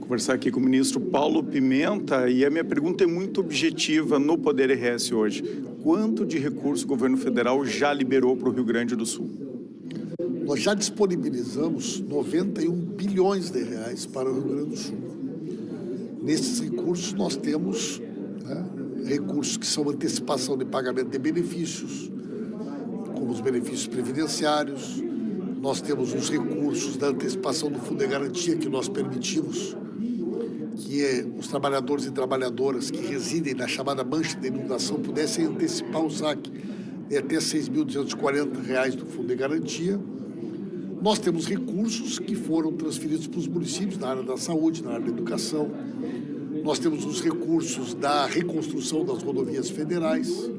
Conversar aqui com o ministro Paulo Pimenta, e a minha pergunta é muito objetiva no Poder RS hoje. Quanto de recurso o governo federal já liberou para o Rio Grande do Sul? Nós já disponibilizamos 91 bilhões de reais para o Rio Grande do Sul. Nesses recursos nós temos recursos que são antecipação de pagamento de benefícios, como os benefícios previdenciários. Nós temos os recursos da antecipação do Fundo de Garantia que nós permitimos que os trabalhadores e trabalhadoras que residem na chamada mancha de inundação pudessem antecipar o saque de até R$ 6.240 do Fundo de Garantia. Nós temos recursos que foram transferidos para os municípios na área da saúde, na área da educação. Nós temos os recursos da reconstrução das rodovias federais.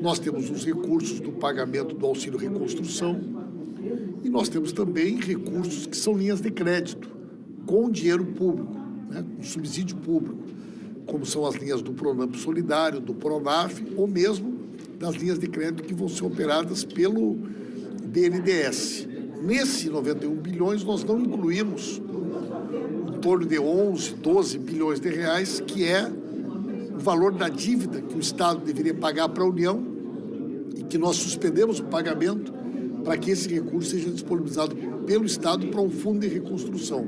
Nós temos os recursos do pagamento do auxílio reconstrução. E nós temos também recursos que são linhas de crédito, com dinheiro público, com subsídio público, como são as linhas do Pronamp Solidário, do Pronaf, ou mesmo das linhas de crédito que vão ser operadas pelo BNDES. Nesses 91 bilhões, nós não incluímos em torno de 11, 12 bilhões de reais, que é o valor da dívida que o Estado deveria pagar para a União e que nós suspendemos o pagamento para que esse recurso seja disponibilizado pelo Estado para um fundo de reconstrução.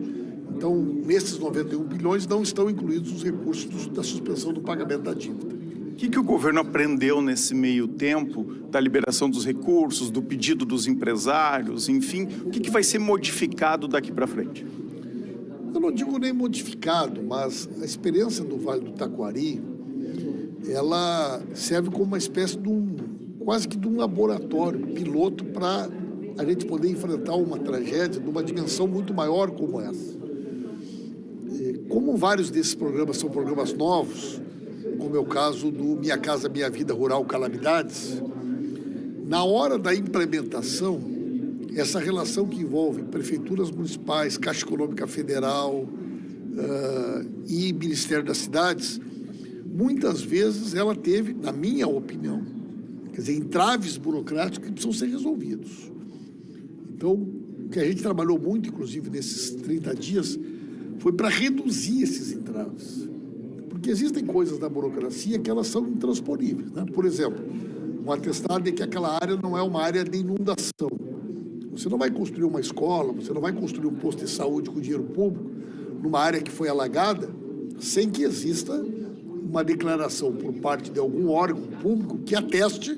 Então, nesses 91 bilhões não estão incluídos os recursos da suspensão do pagamento da dívida. O que o governo aprendeu nesse meio tempo da liberação dos recursos, do pedido dos empresários, enfim, o que vai ser modificado daqui para frente? Eu não digo nem modificado, mas a experiência do Vale do Taquari, ela serve como uma espécie de quase que de um laboratório piloto para a gente poder enfrentar uma tragédia de uma dimensão muito maior como essa. Como vários desses programas são programas novos, como é o caso do Minha Casa Minha Vida Rural Calamidades, na hora da implementação, essa relação que envolve prefeituras municipais, Caixa Econômica Federal e Ministério das Cidades, muitas vezes ela teve, na minha opinião, quer dizer, entraves burocráticos que precisam ser resolvidos. Então, o que a gente trabalhou muito, inclusive, nesses 30 dias, foi para reduzir esses entraves. Porque existem coisas da burocracia que elas são intransponíveis, Por exemplo, um atestado de que aquela área não é uma área de inundação. Você não vai construir uma escola, você não vai construir um posto de saúde com dinheiro público numa área que foi alagada sem que exista uma declaração por parte de algum órgão público que ateste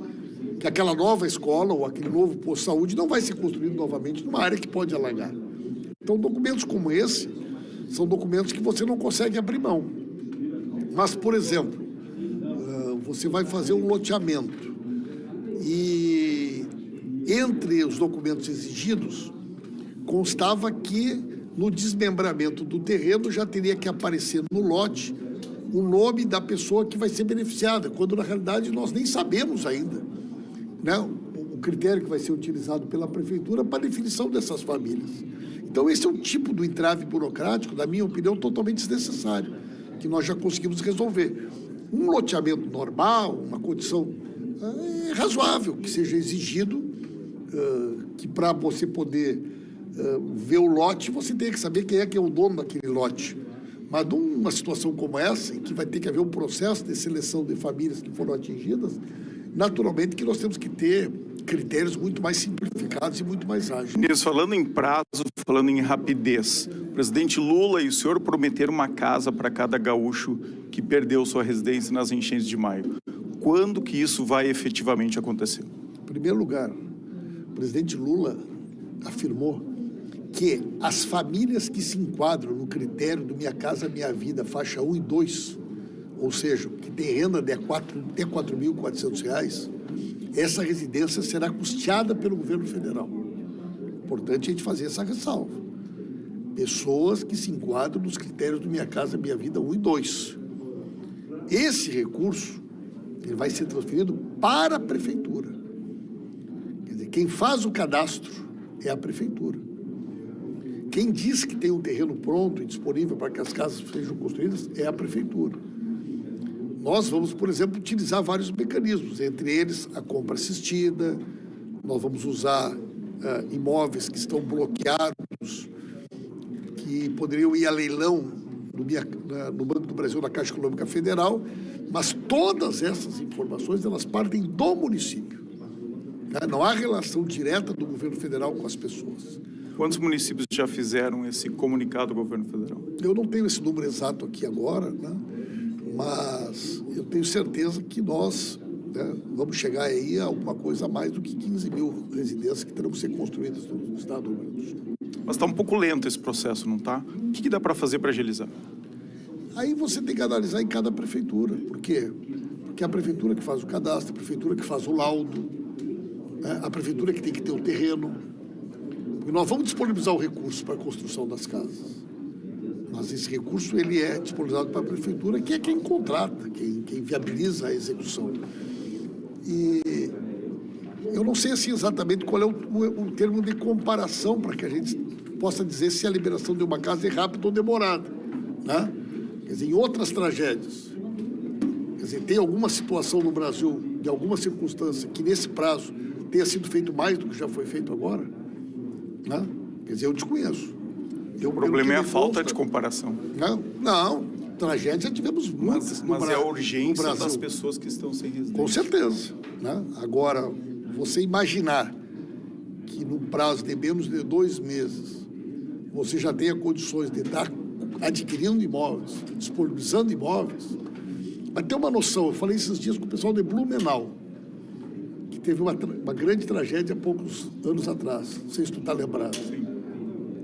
que aquela nova escola ou aquele novo posto de saúde não vai ser construído novamente numa área que pode alagar. Então, documentos como esse são documentos que você não consegue abrir mão. Mas, por exemplo, você vai fazer um loteamento e entre os documentos exigidos constava que no desmembramento do terreno já teria que aparecer no lote o nome da pessoa que vai ser beneficiada, quando na realidade nós nem sabemos ainda, o critério que vai ser utilizado pela prefeitura para a definição dessas famílias. Então esse é um tipo do entrave burocrático, na minha opinião, totalmente desnecessário, que nós já conseguimos resolver. Um loteamento normal, uma condição razoável que seja exigido, que para você poder ver o lote, você tem que saber quem é que é o dono daquele lote. Mas numa situação como essa, em que vai ter que haver um processo de seleção de famílias que foram atingidas, naturalmente que nós temos que ter critérios muito mais simplificados e muito mais ágeis. Ministro, falando em prazo, falando em rapidez, o presidente Lula e o senhor prometeram uma casa para cada gaúcho que perdeu sua residência nas enchentes de maio. Quando que isso vai efetivamente acontecer? Em primeiro lugar, o presidente Lula afirmou que as famílias que se enquadram no critério do Minha Casa Minha Vida, faixa 1 e 2, ou seja, que tem renda de até R$ 4.400, essa residência será custeada pelo governo federal. Importante a gente fazer essa ressalva. Pessoas que se enquadram nos critérios do Minha Casa Minha Vida 1 e 2. Esse recurso ele vai ser transferido para a prefeitura. Quer dizer, quem faz o cadastro é a prefeitura. Quem diz que tem um terreno pronto e disponível para que as casas sejam construídas é a prefeitura. Nós vamos, por exemplo, utilizar vários mecanismos, entre eles a compra assistida, nós vamos usar imóveis que estão bloqueados, que poderiam ir a leilão no Banco do Brasil, na Caixa Econômica Federal, mas todas essas informações, elas partem do município. Não há relação direta do governo federal com as pessoas. Quantos municípios já fizeram esse comunicado do governo federal? Eu não tenho esse número exato aqui agora, né? Mas eu tenho certeza que nós vamos chegar aí a alguma coisa a mais do que 15 mil residências que terão que ser construídas no estado do Rio Grande do Sul. Mas está um pouco lento esse processo, não está? O que dá para fazer para agilizar? Aí você tem que analisar em cada prefeitura. Por quê? Porque é a prefeitura que faz o cadastro, a prefeitura que faz o laudo, a prefeitura que tem que ter o terreno. Porque nós vamos disponibilizar o recurso para a construção das casas. Mas esse recurso ele é disponibilizado para a prefeitura, que é quem contrata, quem viabiliza a execução. E eu não sei assim exatamente qual é o termo de comparação para que a gente possa dizer se a liberação de uma casa é rápida ou demorada, né? Quer dizer, em outras tragédias, quer dizer, tem alguma situação no Brasil, de alguma circunstância, que nesse prazo tenha sido feito mais do que já foi feito agora, né? Quer dizer, eu desconheço. O problema é a falta de comparação. Não, tragédia tivemos muitas. Mas é a urgência das pessoas que estão sem residência. Com certeza, né? Agora, você imaginar que no prazo de menos de 2 meses você já tenha condições de estar adquirindo imóveis, disponibilizando imóveis, para ter uma noção, eu falei esses dias com o pessoal de Blumenau, que teve uma grande tragédia há poucos anos atrás, não sei se tu está lembrado. Sim.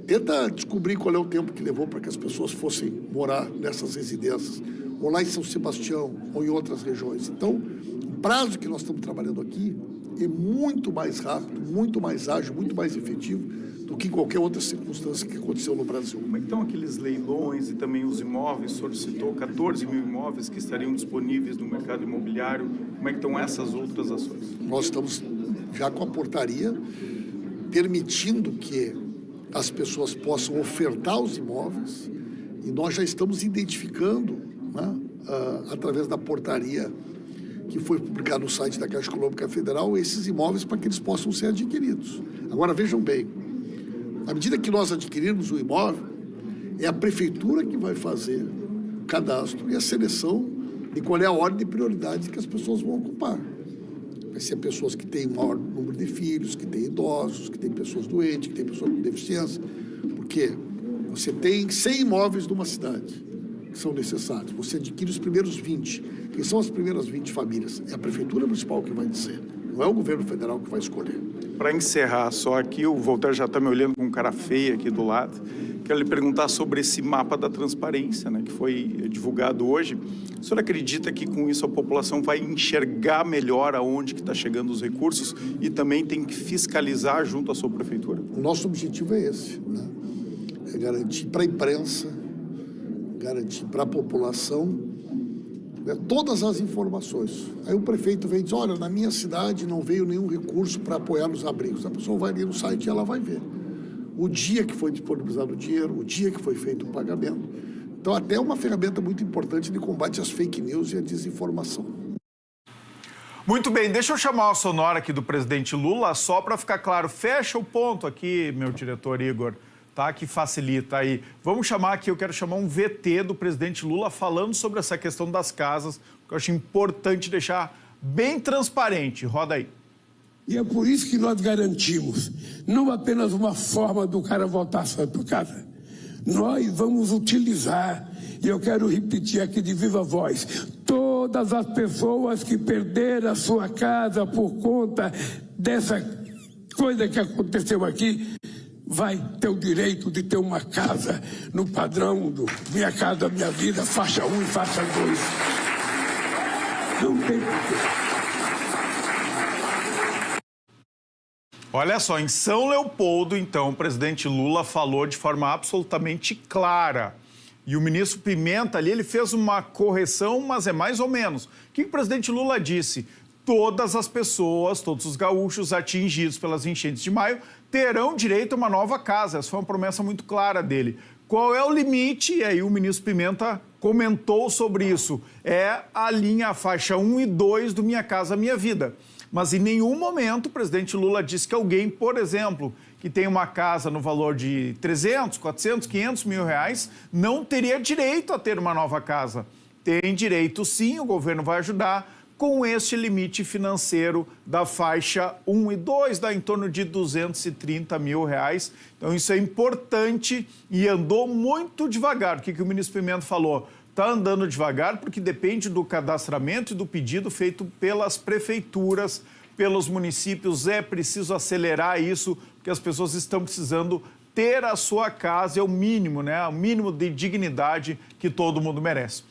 Tenta descobrir qual é o tempo que levou para que as pessoas fossem morar nessas residências, ou lá em São Sebastião, ou em outras regiões. Então, o prazo que nós estamos trabalhando aqui é muito mais rápido, muito mais ágil, muito mais efetivo do que qualquer outra circunstância que aconteceu no Brasil. Como é que estão aqueles leilões e também os imóveis? O senhor citou 14 mil imóveis que estariam disponíveis no mercado imobiliário. Como é que estão essas outras ações? Nós estamos já com a portaria permitindo que as pessoas possam ofertar os imóveis e nós já estamos identificando, né, através da portaria que foi publicada no site da Caixa Econômica Federal, esses imóveis para que eles possam ser adquiridos. Agora, vejam bem, à medida que nós adquirirmos o imóvel, é a prefeitura que vai fazer o cadastro e a seleção de qual é a ordem de prioridade que as pessoas vão ocupar. Vai ser pessoas que têm maior número de filhos, que têm idosos, que têm pessoas doentes, que têm pessoas com deficiência. Porque você tem 100 imóveis numa cidade que são necessários. Você adquire os primeiros 20. Quem são as primeiras 20 famílias? É a Prefeitura Municipal que vai dizer. Não é o governo federal que vai escolher. Para encerrar, só aqui, o Voltaire já está me olhando com cara feia aqui do lado. Quero lhe perguntar sobre esse mapa da transparência, né, que foi divulgado hoje. O senhor acredita que com isso a população vai enxergar melhor aonde que está chegando os recursos e também tem que fiscalizar junto à sua prefeitura? O nosso objetivo é esse, né? É garantir para a imprensa, garantir para a população, né, todas as informações. Aí o prefeito vem e diz, olha, na minha cidade não veio nenhum recurso para apoiar nos abrigos. A pessoa vai ali no site e ela vai ver o dia que foi disponibilizado o dinheiro, o dia que foi feito o pagamento. Então, até é uma ferramenta muito importante de combate às fake news e à desinformação. Muito bem, deixa eu chamar a sonora aqui do presidente Lula, só para ficar claro. Fecha o ponto aqui, meu diretor Igor, tá? Que facilita aí. Vamos chamar aqui, eu quero chamar um VT do presidente Lula falando sobre essa questão das casas, que eu acho importante deixar bem transparente. Roda aí. E é por isso que nós garantimos, não apenas uma forma do cara voltar à sua casa. Nós vamos utilizar, e eu quero repetir aqui de viva voz, todas as pessoas que perderam a sua casa por conta dessa coisa que aconteceu aqui, vai ter o direito de ter uma casa no padrão do Minha Casa Minha Vida, faixa 1 e faixa 2. Não tem porquê. Olha só, em São Leopoldo, então, o presidente Lula falou de forma absolutamente clara. E o ministro Pimenta ali, ele fez uma correção, mas é mais ou menos. O que o presidente Lula disse? Todas as pessoas, todos os gaúchos atingidos pelas enchentes de maio terão direito a uma nova casa. Essa foi uma promessa muito clara dele. Qual é o limite? E aí o ministro Pimenta comentou sobre isso. É a linha, a faixa 1 e 2 do Minha Casa Minha Vida. Mas em nenhum momento o presidente Lula disse que alguém, por exemplo, que tem uma casa no valor de 300, 400, 500 mil reais, não teria direito a ter uma nova casa. Tem direito sim, o governo vai ajudar, com este limite financeiro da faixa 1 e 2, dá em torno de 230 mil reais. Então isso é importante e andou muito devagar. O que o ministro Pimenta falou? Está andando devagar porque depende do cadastramento e do pedido feito pelas prefeituras, pelos municípios. É preciso acelerar isso, porque as pessoas estão precisando ter a sua casa, é o mínimo, né? O mínimo de dignidade que todo mundo merece.